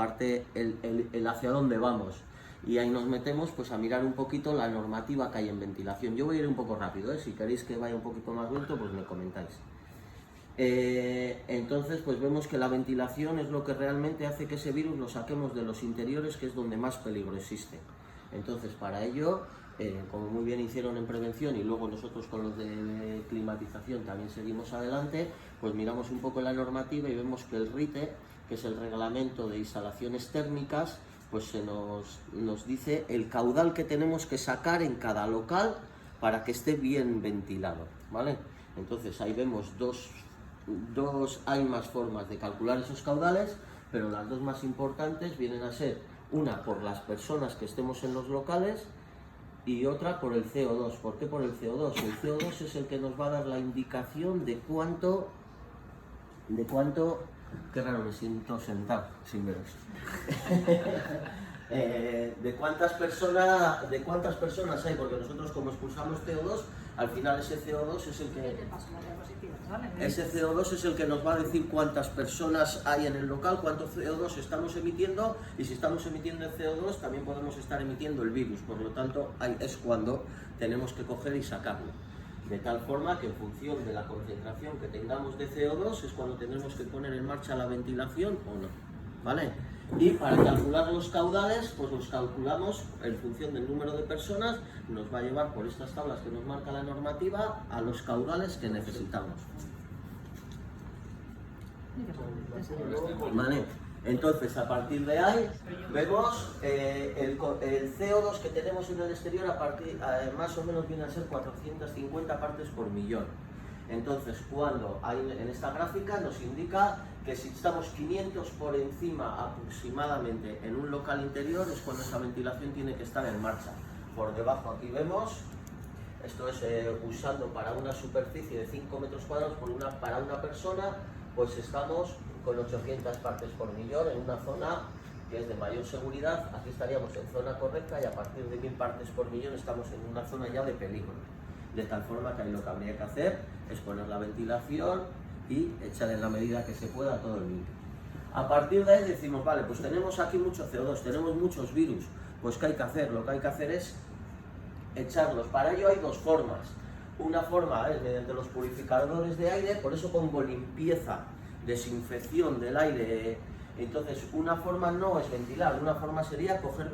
parte el hacia dónde vamos. Y ahí nos metemos pues a mirar un poquito la normativa que hay en ventilación. Yo voy a ir un poco rápido, si queréis que vaya un poquito más lento pues me comentáis. Entonces pues vemos que la ventilación es lo que realmente hace que ese virus lo saquemos de los interiores, que es donde más peligro existe. Entonces para ello, como muy bien hicieron en prevención y luego nosotros con los de climatización también seguimos adelante, pues miramos un poco la normativa y vemos que el RITE, que es el reglamento de instalaciones térmicas, pues se nos dice el caudal que tenemos que sacar en cada local para que esté bien ventilado, ¿vale? Entonces ahí vemos hay más formas de calcular esos caudales, pero las dos más importantes vienen a ser una por las personas que estemos en los locales y otra por el CO2. ¿Por qué por el CO2? El CO2 es el que nos va a dar la indicación de cuánto, qué raro me siento sentado sin veros. De cuántas personas hay, porque nosotros como expulsamos CO2, al final ese CO2 es el que nos va a decir cuántas personas hay en el local, cuánto CO2 estamos emitiendo, y si estamos emitiendo el CO2 también podemos estar emitiendo el virus, por lo tanto ahí es cuando tenemos que coger y sacarlo. De tal forma que en función de la concentración que tengamos de CO2 es cuando tendremos que poner en marcha la ventilación o no, ¿vale? Y para calcular los caudales, pues los calculamos en función del número de personas, nos va a llevar por estas tablas que nos marca la normativa a los caudales que necesitamos. ¿Vale? Entonces, a partir de ahí, vemos el CO2 que tenemos en el exterior más o menos viene a ser 450 partes por millón. Entonces, cuando hay en esta gráfica nos indica que si estamos 500 por encima aproximadamente en un local interior es cuando esa ventilación tiene que estar en marcha. Por debajo aquí vemos, esto es usando para una superficie de 5 metros cuadrados para una persona, pues estamos con 800 partes por millón en una zona que es de mayor seguridad. Aquí estaríamos en zona correcta y a partir de 1000 partes por millón estamos en una zona ya de peligro. De tal forma que ahí lo que habría que hacer es poner la ventilación y echar en la medida que se pueda todo el virus. A partir de ahí decimos, vale, pues tenemos aquí mucho CO2, tenemos muchos virus, pues ¿qué hay que hacer? Lo que hay que hacer es echarlos. Para ello hay dos formas. Una forma es mediante los purificadores de aire, por eso pongo limpieza, desinfección del aire. Entonces una forma no es ventilar, una forma sería coger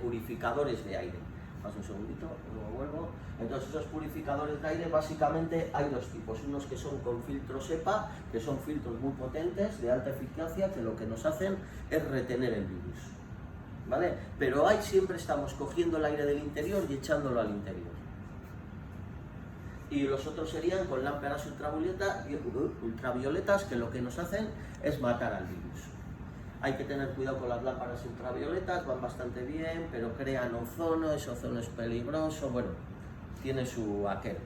purificadores de aire. Paso un segundito, luego vuelvo. Entonces esos purificadores de aire básicamente hay dos tipos, unos que son con filtros EPA, que son filtros muy potentes, de alta eficacia, que lo que nos hacen es retener el virus, ¿vale? Pero ahí siempre estamos cogiendo el aire del interior y echándolo al interior. Y los otros serían con lámparas ultravioletas, que lo que nos hacen es matar al virus. Hay que tener cuidado con las lámparas ultravioletas, van bastante bien, pero crean ozono, ese ozono es peligroso, bueno, tiene su aquel.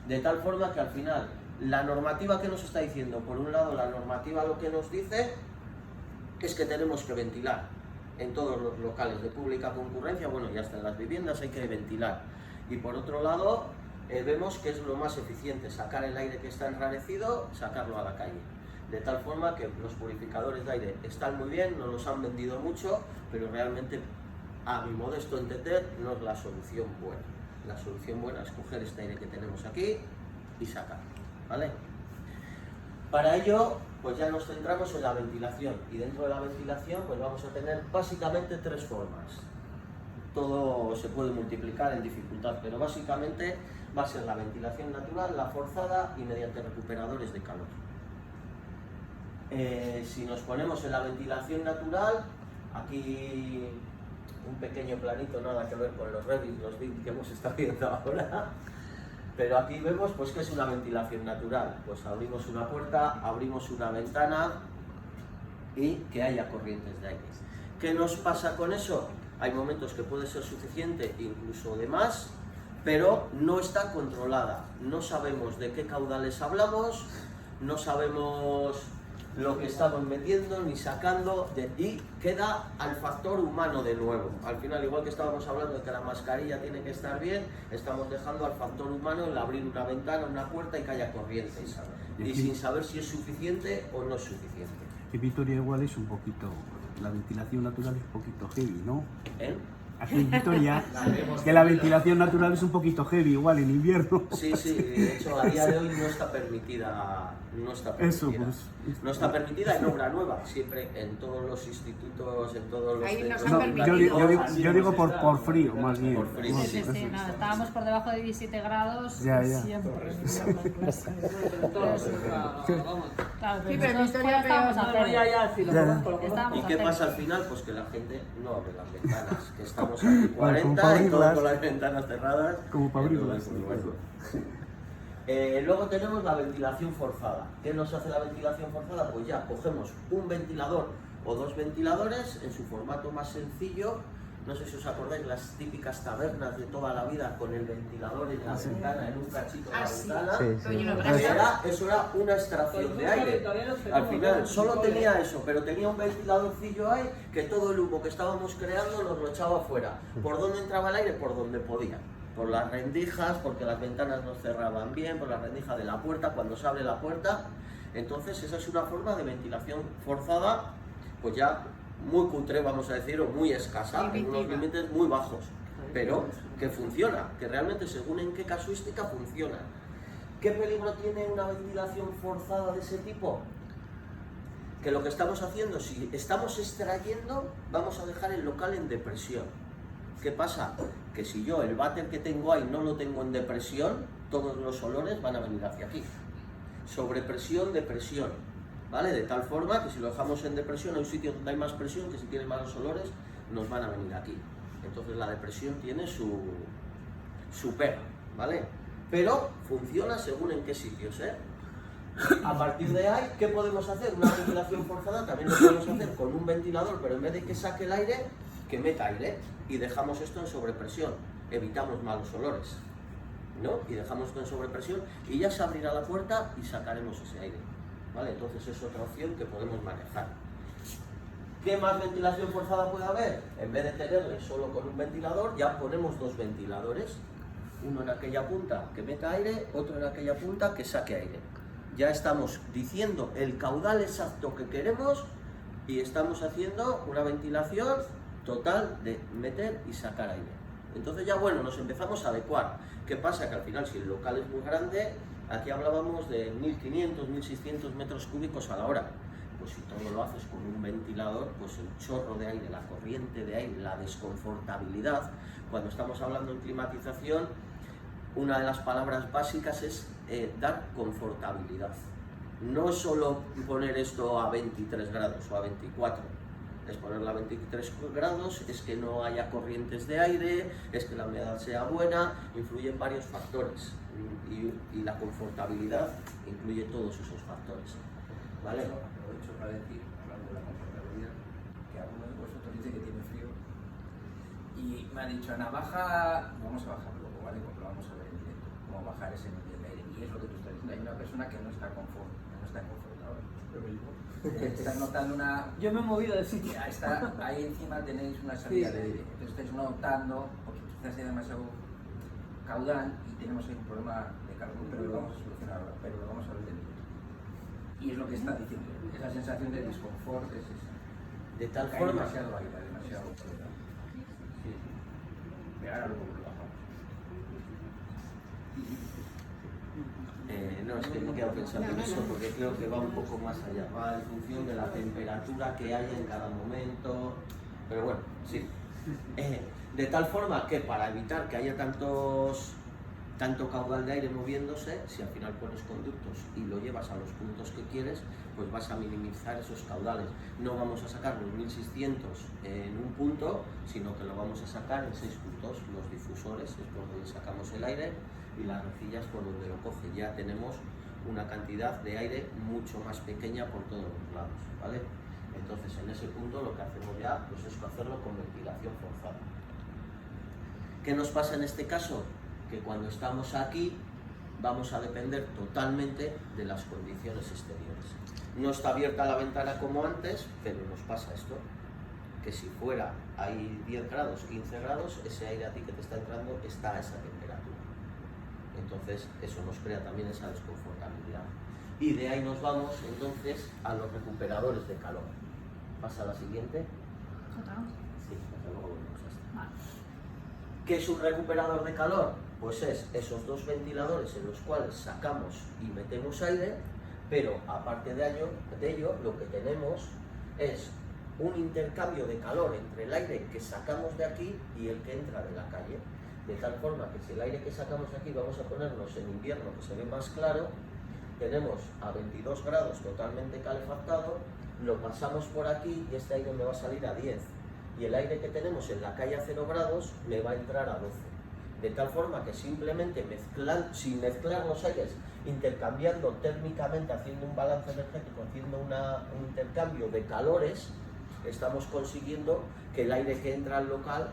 De tal forma que al final, la normativa que nos está diciendo, por un lado la normativa lo que nos dice es que tenemos que ventilar en todos los locales de pública concurrencia, bueno, y hasta en las viviendas hay que ventilar. Y por otro lado, vemos que es lo más eficiente, sacar el aire que está enrarecido, sacarlo a la calle. De tal forma que los purificadores de aire están muy bien, no los han vendido mucho, pero realmente, a mi modesto entender, no es la solución buena. La solución buena es coger este aire que tenemos aquí y sacarlo, ¿vale? Para ello, pues ya nos centramos en la ventilación, y dentro de la ventilación pues vamos a tener básicamente tres formas. Todo se puede multiplicar en dificultad, pero básicamente va a ser la ventilación natural, la forzada y mediante recuperadores de calor. Si nos ponemos en la ventilación natural, aquí un pequeño planito, nada que ver con los Revit, los BIM que hemos estado viendo ahora, pero aquí vemos pues que es una ventilación natural, pues abrimos una puerta, abrimos una ventana y que haya corrientes de aire. ¿Qué nos pasa con eso? Hay momentos que puede ser suficiente, incluso de más, pero no está controlada, no sabemos de qué caudales hablamos, no sabemos lo que estamos metiendo ni sacando y queda al factor humano de nuevo. Al final, igual que estábamos hablando de que la mascarilla tiene que estar bien, estamos dejando al factor humano el abrir una ventana, una puerta y que haya corrientes, y sin saber si es suficiente o no es suficiente. Y Vitoria igual es un poquito la ventilación natural es un poquito heavy, ¿no? ¿Eh? Aquí en Vitoria, que la ventilación natural es un poquito heavy igual en invierno. Sí, sí, de hecho a día de hoy no está permitida, Eso, pues. no está permitida en obra nueva, siempre en todos los institutos, en todos los Ahí nos centros han No, educativos. yo digo por frío, más bien. Por frío, No, sí, eso Sí, es. no, estábamos por debajo de 17 grados Ya, ya. siempre. Claro, Sí, pero pero nosotros Vitoria estábamos a cero. ¿Y Estábamos qué a pasa cero. al final? Pues que la gente no abre las ventanas, que estamos aquí Como 40 para y todos abrirlas. con las ventanas cerradas. Como para abrirlas. Entonces, pues, bueno. Luego tenemos la ventilación forzada. ¿Qué nos hace la ventilación forzada? Pues ya cogemos un ventilador o dos ventiladores en su formato más sencillo. No sé si os acordáis las típicas tabernas de toda la vida con el ventilador en la ventana, en un cachito de la sí. ventana. Sí, Pero lleno de Eso grasa. eso era una extracción de aire. Al final solo tenía eso, pero tenía un ventiladorcillo ahí que todo el humo que estábamos creando nos lo echaba afuera. ¿Por dónde entraba el aire? Por donde podía. Por las rendijas, porque las ventanas no cerraban bien, por la rendija de la puerta, cuando se abre la puerta. Entonces esa es una forma de ventilación forzada, pues ya muy cutre, vamos a decir, o muy escasa, en unos límites muy bajos, pero que funciona, que realmente según en qué casuística funciona. ¿Qué peligro tiene una ventilación forzada de ese tipo? Que lo que estamos haciendo, si estamos extrayendo, vamos a dejar el local en depresión. ¿Qué pasa? Que si yo el váter que tengo ahí no lo tengo en depresión, todos los olores van a venir hacia aquí. Sobrepresión, depresión, ¿vale? De tal forma que si lo dejamos en depresión, hay un sitio donde hay más presión, que si tiene malos olores, nos van a venir aquí. Entonces la depresión tiene su pega, ¿vale? Pero funciona según en qué sitios, ¿eh? A partir de ahí, ¿qué podemos hacer? Una ventilación forzada también lo podemos hacer con un ventilador, pero en vez de que saque el aire, que meta aire, y dejamos esto en sobrepresión, evitamos malos olores, ¿no? Y dejamos esto en sobrepresión y ya se abrirá la puerta y sacaremos ese aire, ¿vale? Entonces es otra opción que podemos manejar. ¿Qué más ventilación forzada puede haber? En vez de tenerle solo con un ventilador, ya ponemos dos ventiladores, uno en aquella punta que meta aire, otro en aquella punta que saque aire. Ya estamos diciendo el caudal exacto que queremos y estamos haciendo una ventilación total de meter y sacar aire. Entonces ya bueno, nos empezamos a adecuar. ¿Qué pasa? Que al final si el local es muy grande, aquí hablábamos de 1500, 1600 metros cúbicos a la hora. Pues si todo lo haces con un ventilador, pues el chorro de aire, la corriente de aire, la desconfortabilidad. Cuando estamos hablando en climatización, una de las palabras básicas es dar confortabilidad. No es solo poner esto a 23 grados o a 24, es ponerla a 23 grados, es que no haya corrientes de aire, es que la humedad sea buena, influyen varios factores y la confortabilidad incluye todos esos factores. ¿Vale? Aprovecho para decir, hablando de la confortabilidad, que alguno de vosotros dice que tiene frío y me ha dicho, Ana, baja, vamos a bajar luego, ¿vale? Porque lo vamos a ver en directo, cómo bajar ese nivel de aire. Y es lo que tú estás diciendo, hay una persona que no está confortable. Estás notando una... Yo me he movido de sitio. Ahí encima tenéis una salida de aire, entonces estáis notando, porque quizás hay demasiado caudal y tenemos ahí un problema de calor, pero lo vamos a solucionar ahora, pero lo vamos a ver en directo. Y es lo que está diciendo, esa sensación de desconfort es esa. De tal Hay forma... demasiado aire, demasiado calor. Sí. Y ahora luego lo bajamos. No, es que me quedo pensando en eso porque creo que va un poco más allá, va en función de la temperatura que haya en cada momento, pero bueno, sí. De tal forma que para evitar que haya tanto caudal de aire moviéndose, si al final pones conductos y lo llevas a los puntos que quieres, pues vas a minimizar esos caudales. No vamos a sacar los 1600 en un punto, sino que lo vamos a sacar en 6 puntos. Los difusores es por donde sacamos el aire y las rejillas por donde lo coge. Ya tenemos una cantidad de aire mucho más pequeña por todos los lados, ¿vale? Entonces en ese punto lo que hacemos ya pues, es hacerlo con ventilación forzada. ¿Qué nos pasa en este caso? Que cuando estamos aquí vamos a depender totalmente de las condiciones exteriores. No está abierta la ventana como antes, pero nos pasa esto, que si fuera hay 10 grados, 15 grados, ese aire a ti que te está entrando está a esa temperatura. Entonces eso nos crea también esa desconfortabilidad. Y de ahí nos vamos entonces a los recuperadores de calor. Pasa a la siguiente. Jota. Sí, desde luego volvemos a esta. Vale. ¿Qué es un recuperador de calor? Pues es esos dos ventiladores en los cuales sacamos y metemos aire, pero aparte de ello lo que tenemos es un intercambio de calor entre el aire que sacamos de aquí y el que entra de la calle. De tal forma que si el aire que sacamos de aquí vamos a ponernos en invierno, que se ve más claro, tenemos a 22 grados totalmente calefactado, lo pasamos por aquí y este aire me va a salir a 10. Y el aire que tenemos en la calle a 0 grados me va a entrar a 12. De tal forma que simplemente sin mezclar los aires, intercambiando térmicamente, haciendo un balance energético, haciendo un intercambio de calores, estamos consiguiendo que el aire que entra al local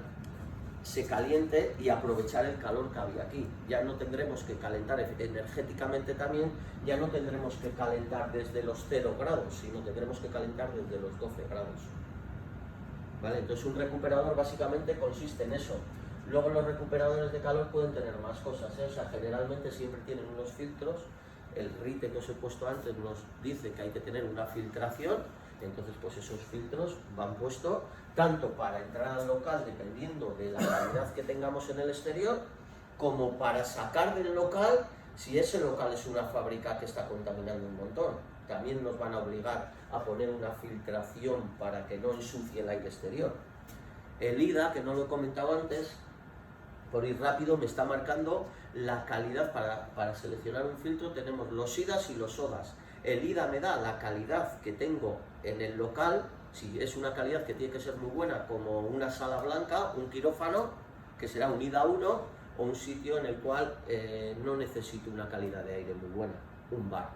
se caliente y aprovechar el calor que había aquí. Ya no tendremos que calentar energéticamente también, ya no tendremos que calentar desde los 0 grados, sino tendremos que calentar desde los 12 grados. ¿Vale? Entonces un recuperador básicamente consiste en eso. Luego los recuperadores de calor pueden tener más cosas, ¿eh? O sea, generalmente siempre tienen unos filtros. El RITE que os he puesto antes nos dice que hay que tener una filtración, entonces pues esos filtros van puestos tanto para entrar al local dependiendo de la calidad que tengamos en el exterior, como para sacar del local si ese local es una fábrica que está contaminando un montón. También nos van a obligar a poner una filtración para que no ensucie el aire exterior. El IDA, que no lo he comentado antes, por ir rápido, me está marcando la calidad para seleccionar un filtro. Tenemos los IDAs y los ODAs. El IDA me da la calidad que tengo en el local, si es una calidad que tiene que ser muy buena, como una sala blanca, un quirófano, que será un IDA 1, o un sitio en el cual no necesito una calidad de aire muy buena, un bar,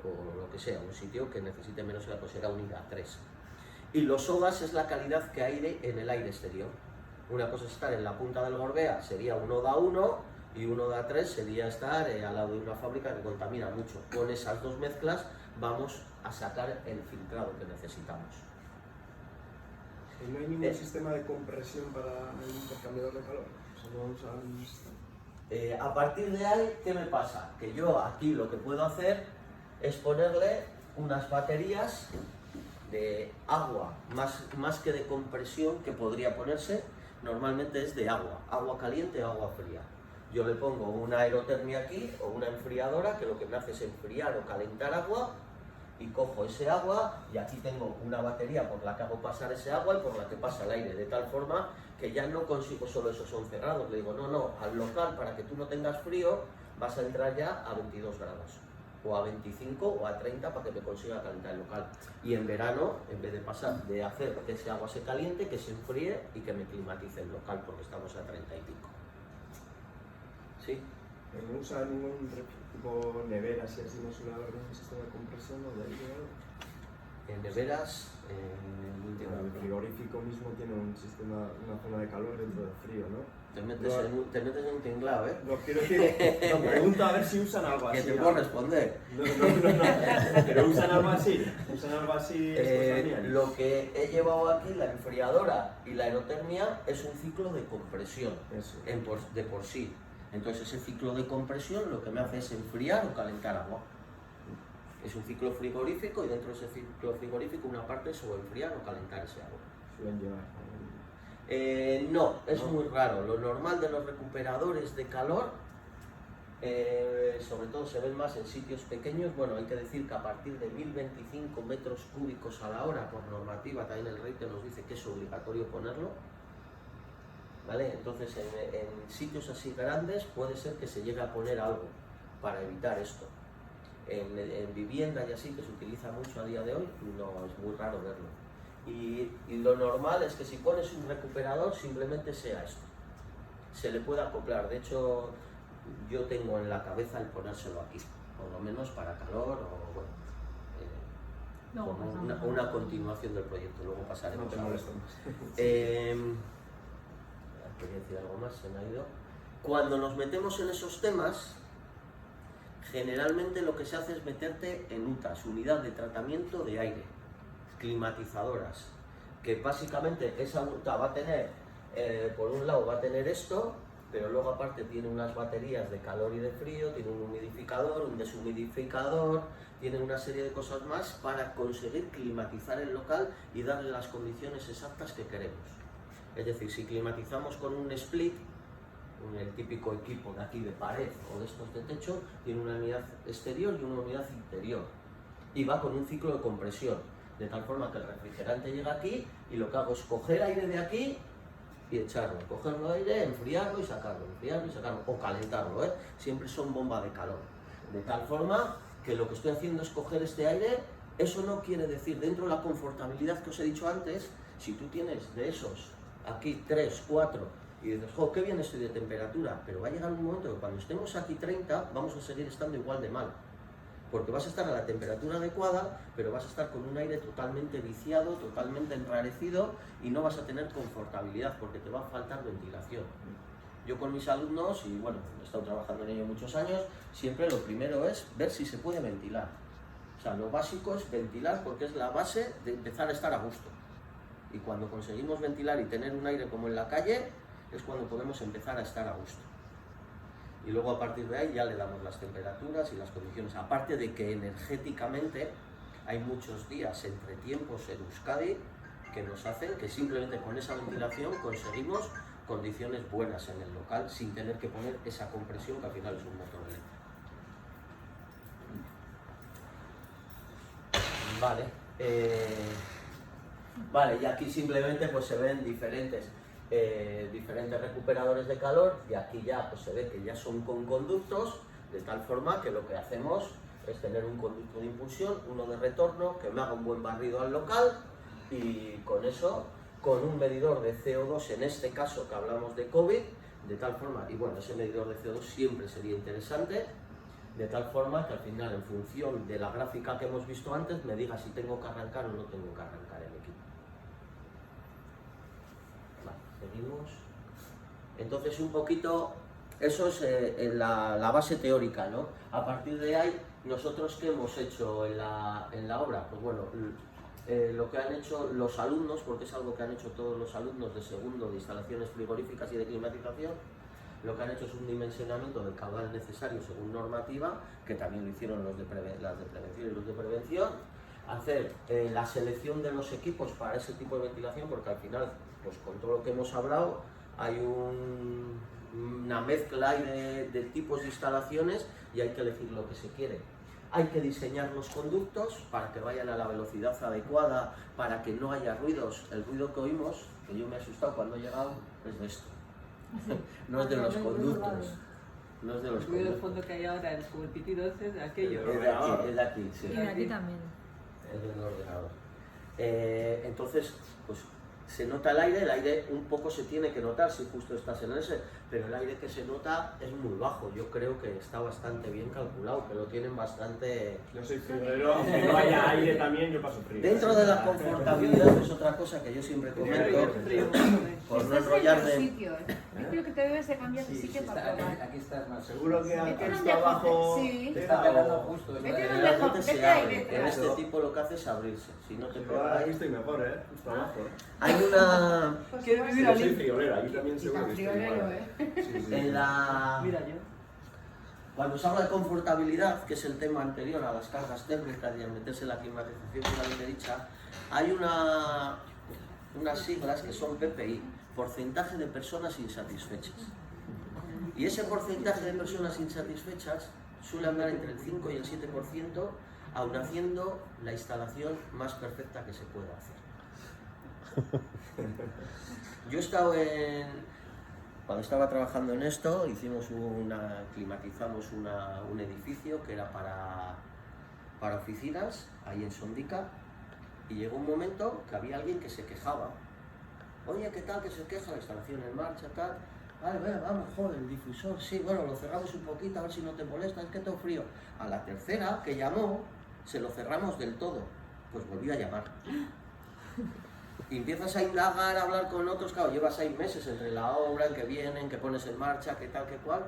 o lo que sea, un sitio que necesite menos, pues será un IDA 3. Y los ODAs es la calidad que hay en el aire exterior. Una cosa es estar en la punta del Gorbea, sería un ODA 1, y un ODA 3 sería estar al lado de una fábrica que contamina mucho. Con esas dos mezclas vamos a sacar el filtrado que necesitamos. ¿Y no hay ningún sistema de compresión para el intercambiador de calor? O sea, no usar un sistema. A partir de ahí, ¿qué me pasa? Que yo aquí lo que puedo hacer es ponerle unas baterías de agua, más que de compresión, que podría ponerse, normalmente es de agua caliente o agua fría. Yo le pongo una aerotermia aquí o una enfriadora que lo que me hace es enfriar o calentar agua, y cojo ese agua y aquí tengo una batería por la que hago pasar ese agua y por la que pasa el aire, de tal forma que ya no consigo solo esos 11 grados. Le digo, no, al local, para que tú no tengas frío, vas a entrar ya a 22 grados. O a 25 o a 30 para que me consiga calentar el local. Y en verano, en vez de hacer que ese agua se caliente, que se enfríe y que me climatice el local, porque estamos a 30 y pico. ¿Sí? ¿No usa ningún tipo neveras y así no suele haber un sistema de compresión o de aire? En neveras, El frigorífico mismo tiene un sistema, una zona de calor dentro del frío, ¿no? te metes en un tinglado, ¿eh? No quiero decir, no, pregunto a ver si usan algo así. Que te puedo responder. No, pero usan algo así. Usan algo así. Lo que he llevado aquí, la enfriadora y la aerotermia, es un ciclo de compresión. Eso. De por sí. Entonces ese ciclo de compresión lo que me hace es enfriar o calentar agua. Es un ciclo frigorífico y dentro de ese ciclo frigorífico una parte es o enfriar o calentar ese agua. Suelen llevar. No, es muy raro. Lo normal de los recuperadores de calor, sobre todo se ven más en sitios pequeños. Bueno, hay que decir que a partir de 1025 metros cúbicos a la hora, por normativa, también el RITE nos dice que es obligatorio ponerlo. ¿Vale? Entonces en sitios así grandes puede ser que se llegue a poner algo para evitar esto. En vivienda y así, que se utiliza mucho a día de hoy, no, es muy raro verlo. Y lo normal es que si pones un recuperador simplemente sea esto, se le puede acoplar. De hecho, yo tengo en la cabeza el ponérselo aquí, por lo menos para calor o bueno, como una continuación del proyecto. Luego pasaremos. No te molesto más. Quería decir algo más, se me ha ido. Cuando nos metemos en esos temas, generalmente lo que se hace es meterte en UTAs, unidad de tratamiento de aire, climatizadoras, que básicamente esa UTA va a tener, por un lado va a tener esto, pero luego aparte tiene unas baterías de calor y de frío, tiene un humidificador, un deshumidificador, tiene una serie de cosas más para conseguir climatizar el local y darle las condiciones exactas que queremos. Es decir, si climatizamos con un split, el típico equipo de aquí de pared o de estos de techo, tiene una unidad exterior y una unidad interior y va con un ciclo de compresión, de tal forma que el refrigerante llega aquí y lo que hago es coger aire de aquí y echarlo, cogerlo aire, enfriarlo y sacarlo, o calentarlo, siempre son bomba de calor, de tal forma que lo que estoy haciendo es coger este aire. Eso no quiere decir, dentro de la confortabilidad que os he dicho antes, si tú tienes de esos aquí 3, 4 y dices, jo, qué bien estoy de temperatura, pero va a llegar un momento que cuando estemos aquí 30 vamos a seguir estando igual de mal, porque vas a estar a la temperatura adecuada, pero vas a estar con un aire totalmente viciado, totalmente enrarecido y no vas a tener confortabilidad porque te va a faltar ventilación. Yo con mis alumnos, y bueno, he estado trabajando en ello muchos años, siempre lo primero es ver si se puede ventilar. O sea, lo básico es ventilar porque es la base de empezar a estar a gusto. Y cuando conseguimos ventilar y tener un aire como en la calle, es cuando podemos empezar a estar a gusto. Y luego a partir de ahí ya le damos las temperaturas y las condiciones. Aparte de que energéticamente hay muchos días entre tiempos en Euskadi que nos hacen que simplemente con esa ventilación conseguimos condiciones buenas en el local sin tener que poner esa compresión que al final es un motor eléctrico. Vale, y aquí simplemente pues se ven diferentes recuperadores de calor, y aquí ya pues se ve que ya son con conductos, de tal forma que lo que hacemos es tener un conducto de impulsión, uno de retorno, que me haga un buen barrido al local, y con eso, con un medidor de CO2, en este caso que hablamos de COVID, de tal forma, y bueno, ese medidor de CO2 siempre sería interesante, de tal forma que al final, en función de la gráfica que hemos visto antes, me diga si tengo que arrancar o no tengo que arrancar el equipo. Seguimos. Entonces un poquito, eso es la base teórica, ¿no? A partir de ahí, nosotros ¿qué hemos hecho en la obra? Pues bueno, lo que han hecho los alumnos, porque es algo que han hecho todos los alumnos de segundo de instalaciones frigoríficas y de climatización, lo que han hecho es un dimensionamiento del caudal necesario según normativa, que también lo hicieron las de prevención y los de prevención, hacer la selección de los equipos para ese tipo de ventilación, porque al final, pues con todo lo que hemos hablado, hay una mezcla de tipos de instalaciones y hay que elegir lo que se quiere. Hay que diseñar los conductos para que vayan a la velocidad adecuada, para que no haya ruidos. El ruido que oímos, que yo me he asustado cuando he llegado, es de esto. No es de los conductos. No es de los el ruido de conductos. fondo que hay ahora, como el pitido ese, de aquello. Es de aquí, sí. Y de aquí también. Es del ordenador. Entonces, pues se nota el aire un poco se tiene que notar si justo estás en ese, pero el aire que se nota es muy bajo. Yo creo que está bastante bien calculado, que lo tienen bastante... Yo soy friolero, aunque no haya aire también, yo paso frío. Dentro de la confortabilidad es otra cosa que yo siempre comento, por no enrollar de... Yo creo que te debes de cambiar de sitio para probar. Aquí estás más Seguro que Vete aquí donde abajo... sí. Te está pegando justo. Vete donde Realmente vete se ahí, abre. vete. En este tipo lo que hace es abrirse. Si no te Pero ahora aquí pega... estoy mejor, justo abajo. Hay una... Pues ¿Quieres pues, vivir Yo al soy límite? friolero, aquí también y seguro tan que estoy friolero, igual. Sí, sí. En la... Mira yo. Cuando se habla de confortabilidad, que es el tema anterior a las cargas térmicas y a meterse en la climatización finalmente dicha, hay unas siglas que son PPI, porcentaje de personas insatisfechas. Y ese porcentaje de personas insatisfechas suele andar entre el 5 y el 7%, aun haciendo la instalación más perfecta que se pueda hacer. Yo he estado cuando estaba trabajando en esto, climatizamos un edificio que era para oficinas, ahí en Sondica, y llegó un momento que había alguien que se quejaba. Oye, ¿qué tal que se queja? La instalación en marcha, tal. Vale, venga, vamos, joder, el difusor, sí, bueno, lo cerramos un poquito, a ver si no te molesta, es que tengo frío. A la tercera que llamó, se lo cerramos del todo, pues volvió a llamar. Y empiezas a indagar, a hablar con otros, claro, llevas 6 meses entre la obra, en que vienen, que pones en marcha, que tal, que cual,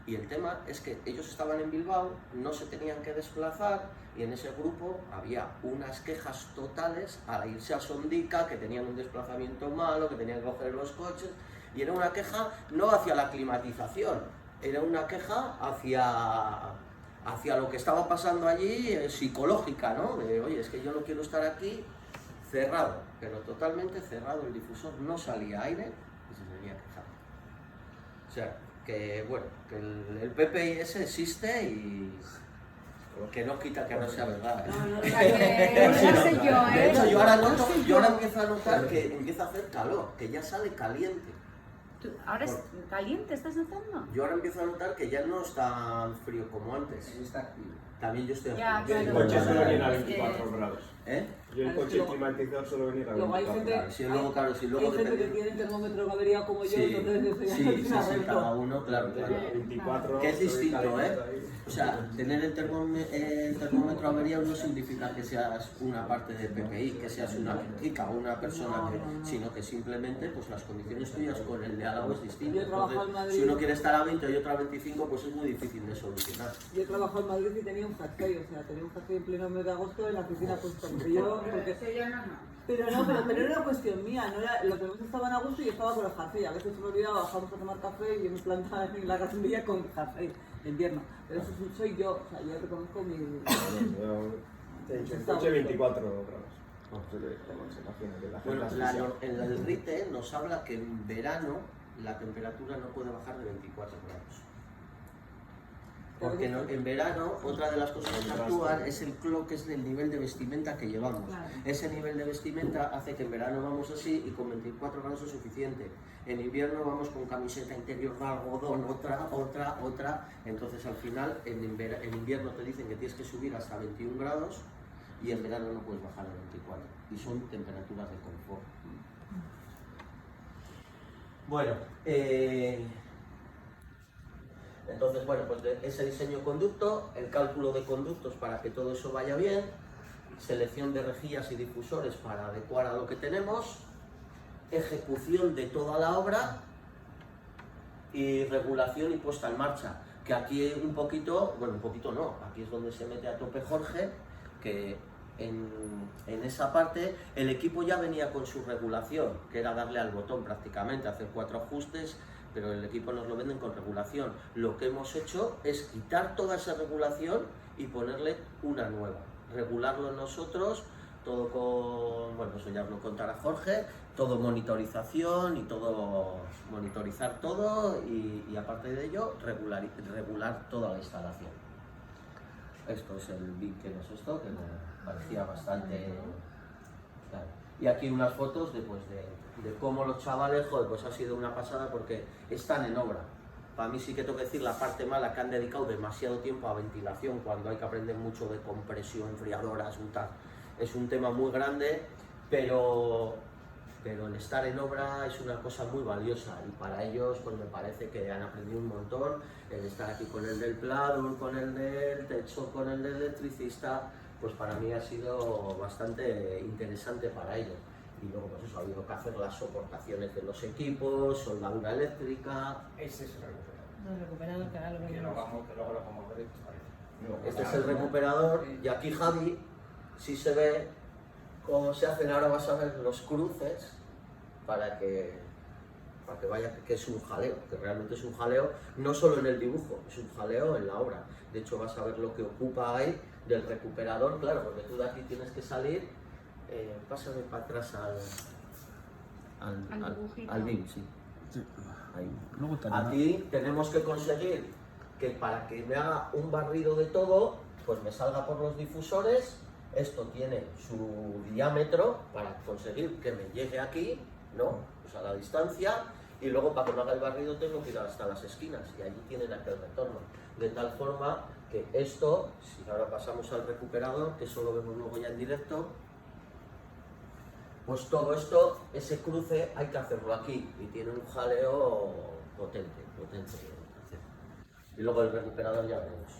Y el tema es que ellos estaban en Bilbao, no se tenían que desplazar y en ese grupo había unas quejas totales al irse a Sondica, que tenían un desplazamiento malo, que tenían que coger los coches, y era una queja no hacia la climatización, era una queja hacia lo que estaba pasando allí, psicológica, ¿no? De, oye, es que yo no quiero estar aquí cerrado, pero totalmente cerrado el difusor, no salía aire y se seguía quejando. O sea, que bueno, que el PPIS existe y que no quita que no sea verdad. No sé yo, De hecho, yo ahora empiezo a notar que empieza a hacer calor, que ya sale caliente. ¿Ahora es caliente? ¿Estás notando? Yo ahora empiezo a notar que ya no es tan frío como antes. Está activo. También yo estoy Ya, activo. El claro. coche suele venir a Es que- 24 grados. ¿Eh? Yo el coche climatizador suele venir a Luego hay 24 gente- grados. Sí, luego, claro, si luego Hay gente que depende. tiene el termómetro de avería como yo, Sí, entonces eso ya sí, no sí, tiene sí, arreglo. cada uno, claro, claro. 24 Que es distinto, caliente ¿eh? ahí. O sea, tener el termómetro averiado no significa que seas una parte de PPI, que seas una chica o una persona, sino que simplemente pues las condiciones tuyas con el de al lado es distinto. Yo he trabajado en Entonces, Madrid. si uno quiere estar a 20 y otro a 25, pues es muy difícil de solucionar. Yo he trabajado en Madrid y tenía un hackey, o sea, tenía un hackey en pleno mes de agosto en la oficina puesto. Pero no era una cuestión mía, no era, los demás estaban a gusto y yo estaba con el jersey. A veces se me olvidaba, bajamos a tomar café y yo me plantaba en la gasolinera con jersey de invierno. Pero eso soy yo, o sea, yo reconozco mi... Yo he dicho, el coche 24 grados. No sé cómo se imagina que la gente Bueno, asfixia. en el RITE nos habla que en verano la temperatura no puede bajar de 24 grados. Porque en verano, otra de las cosas que actúan es el clock, que es el nivel de vestimenta que llevamos. Claro. Ese nivel de vestimenta hace que en verano vamos así y con 24 grados es suficiente. En invierno vamos con camiseta interior de algodón, otra. Entonces al final en invierno te dicen que tienes que subir hasta 21 grados y en verano no puedes bajar a 24. Y son temperaturas de confort. Bueno, entonces, bueno, pues ese diseño conducto, el cálculo de conductos para que todo eso vaya bien, selección de rejillas y difusores para adecuar a lo que tenemos, ejecución de toda la obra y regulación y puesta en marcha. Que aquí un poquito no, aquí es donde se mete a tope Jorge, que en esa parte el equipo ya venía con su regulación, que era darle al botón prácticamente, hacer 4 ajustes, pero el equipo nos lo venden con regulación. Lo que hemos hecho es quitar toda esa regulación y ponerle una nueva, regularlo nosotros, todo con, bueno, eso ya os lo contará Jorge, todo monitorización y todo, monitorizar todo y aparte de ello, regular toda la instalación. Esto es el bit que nos esto, que me parecía bastante... Claro. Y aquí unas fotos de cómo los chavales, joder, pues ha sido una pasada porque están en obra. Para mí sí que tengo que decir la parte mala, que han dedicado demasiado tiempo a ventilación cuando hay que aprender mucho de compresión, enfriadoras, tal. Es un tema muy grande, pero el estar en obra es una cosa muy valiosa y para ellos pues me parece que han aprendido un montón, el estar aquí con el del plano, con el del techo, con el del electricista, pues para mí ha sido bastante interesante para ellos. Y luego pues eso, ha habido que hacer las soportaciones de los equipos, soldadura eléctrica. Ese es el recuperador. No, recuperado, que ahora lo Que vemos. luego lo vamos a ver. Parece. Este es el recuperador y aquí Javi sí se ve cómo se hacen. Ahora vas a ver los cruces para que vaya, que es un jaleo, que realmente es un jaleo no solo en el dibujo, es un jaleo en la obra. De hecho vas a ver lo que ocupa ahí del recuperador, claro, porque tú de aquí tienes que salir, pásame para atrás al BIM, sí. Ahí. Luego también, ¿no? Aquí tenemos que conseguir que para que me haga un barrido de todo, pues me salga por los difusores. Esto tiene su diámetro para conseguir que me llegue aquí, ¿no? Pues a la distancia, y luego para que me haga el barrido tengo que ir hasta las esquinas y allí tienen aquel retorno. De tal forma que esto, si ahora pasamos al recuperador, que eso lo vemos luego ya en directo, pues todo esto, ese cruce hay que hacerlo aquí y tiene un jaleo potente. Y luego el recuperador ya veremos.